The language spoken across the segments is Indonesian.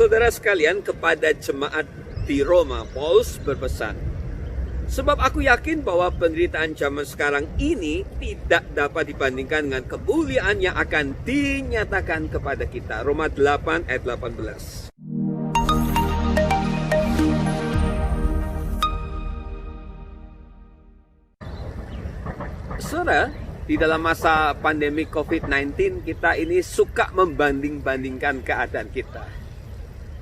Saudara sekalian, kepada jemaat di Roma, Paulus berpesan, sebab aku yakin bahwa penderitaan zaman sekarang ini tidak dapat dibandingkan dengan kemuliaan yang akan dinyatakan kepada kita. Roma 8 ayat 18. Saudara, di dalam masa pandemi COVID-19 kita ini suka membanding-bandingkan keadaan kita.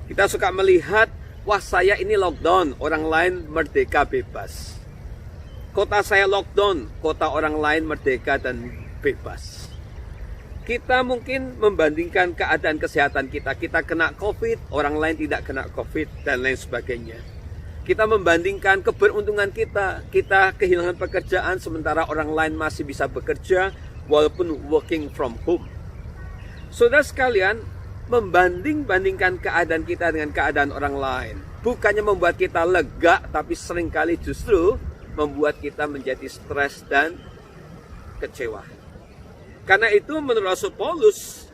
Kita suka melihat, wah saya ini lockdown, orang lain merdeka bebas. Kota saya lockdown, kota orang lain merdeka dan bebas. Kita mungkin membandingkan keadaan kesehatan kita. Kita kena COVID, orang lain tidak kena COVID, dan lain sebagainya. Kita membandingkan keberuntungan kita. Kita kehilangan pekerjaan sementara orang lain masih bisa bekerja walaupun working from home. Saudara sekalian, membanding-bandingkan keadaan kita dengan keadaan orang lain bukannya membuat kita lega, tapi seringkali justru membuat kita menjadi stres dan kecewa. Karena itu menurut Rasul Paulus,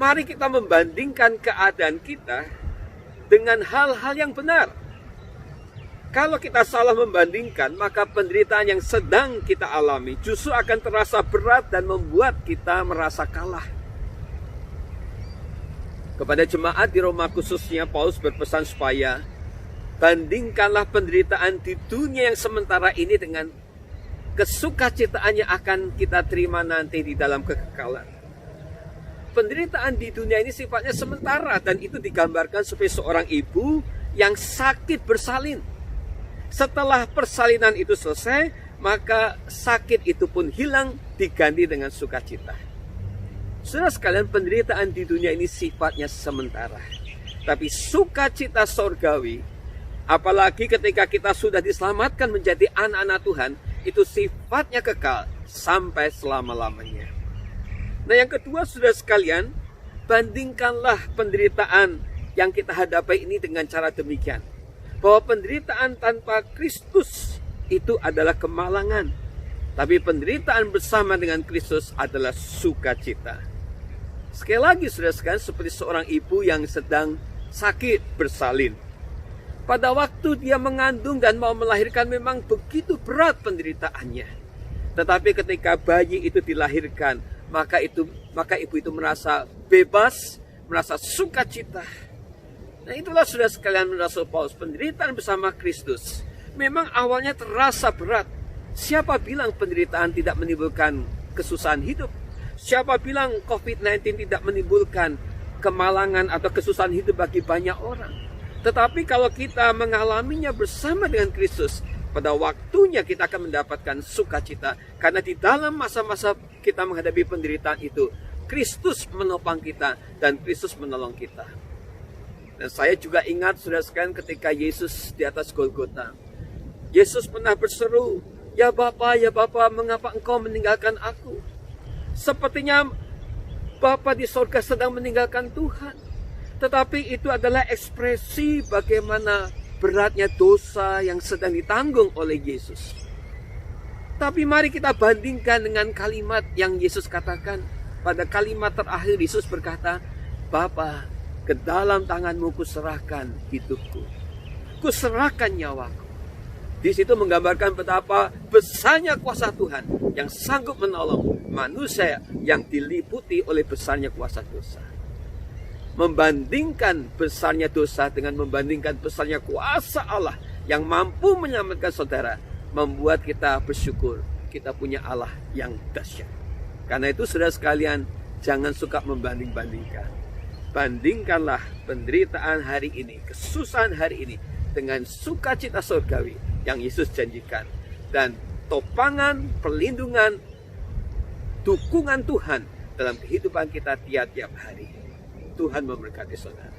mari kita membandingkan keadaan kita dengan hal-hal yang benar. Kalau kita salah membandingkan, maka penderitaan yang sedang kita alami justru akan terasa berat dan membuat kita merasa kalah. Kepada jemaat di Roma khususnya, Paulus berpesan supaya bandingkanlah penderitaan di dunia yang sementara ini dengan kesukacitaan yang akan kita terima nanti di dalam kekekalan. Penderitaan di dunia ini sifatnya sementara, dan itu digambarkan sebagai seorang ibu yang sakit bersalin. Setelah persalinan itu selesai, maka sakit itu pun hilang, diganti dengan sukacita. Saudara sekalian, penderitaan di dunia ini sifatnya sementara. Tapi sukacita sorgawi, apalagi ketika kita sudah diselamatkan menjadi anak-anak Tuhan, itu sifatnya kekal sampai selama-lamanya. Nah, yang kedua, saudara sekalian, bandingkanlah penderitaan yang kita hadapi ini dengan cara demikian. Bahwa penderitaan tanpa Kristus itu adalah kemalangan. Tapi penderitaan bersama dengan Kristus adalah sukacita. Sekali lagi, saudara sekalian, seperti seorang ibu yang sedang sakit bersalin. Pada waktu dia mengandung dan mau melahirkan memang begitu berat penderitaannya. Tetapi ketika bayi itu dilahirkan, maka ibu itu merasa bebas, merasa sukacita. Nah, itulah saudara sekalian menurut Rasul Paulus, penderitaan bersama Kristus memang awalnya terasa berat. Siapa bilang penderitaan tidak menimbulkan kesusahan hidup? Siapa bilang COVID-19 tidak menimbulkan kemalangan atau kesusahan hidup bagi banyak orang? Tetapi kalau kita mengalaminya bersama dengan Kristus, pada waktunya kita akan mendapatkan sukacita. Karena di dalam masa-masa kita menghadapi penderitaan itu, Kristus menopang kita dan Kristus menolong kita. Dan saya juga ingat, saudara sekalian, ketika Yesus di atas Golgota, Yesus pernah berseru, ya Bapa, mengapa engkau meninggalkan aku? Sepertinya Bapa di sorga sedang meninggalkan Tuhan. Tetapi itu adalah ekspresi bagaimana beratnya dosa yang sedang ditanggung oleh Yesus. Tapi mari kita bandingkan dengan kalimat yang Yesus katakan. Pada kalimat terakhir Yesus berkata, Bapa, ke dalam tanganmu kuserahkan hidupku. Kuserahkan nyawaku. Di situ menggambarkan betapa besarnya kuasa Tuhan yang sanggup menolong manusia yang diliputi oleh besarnya kuasa dosa. Membandingkan besarnya dosa dengan membandingkan besarnya kuasa Allah yang mampu menyelamatkan saudara, membuat kita bersyukur kita punya Allah yang dahsyat. Karena itu saudara sekalian, jangan suka membanding-bandingkan. Bandingkanlah penderitaan hari ini, kesusahan hari ini dengan sukacita surgawi yang Yesus janjikan. Dan topangan, perlindungan, dukungan Tuhan dalam kehidupan kita tiap-tiap hari. Tuhan memberkati saudara.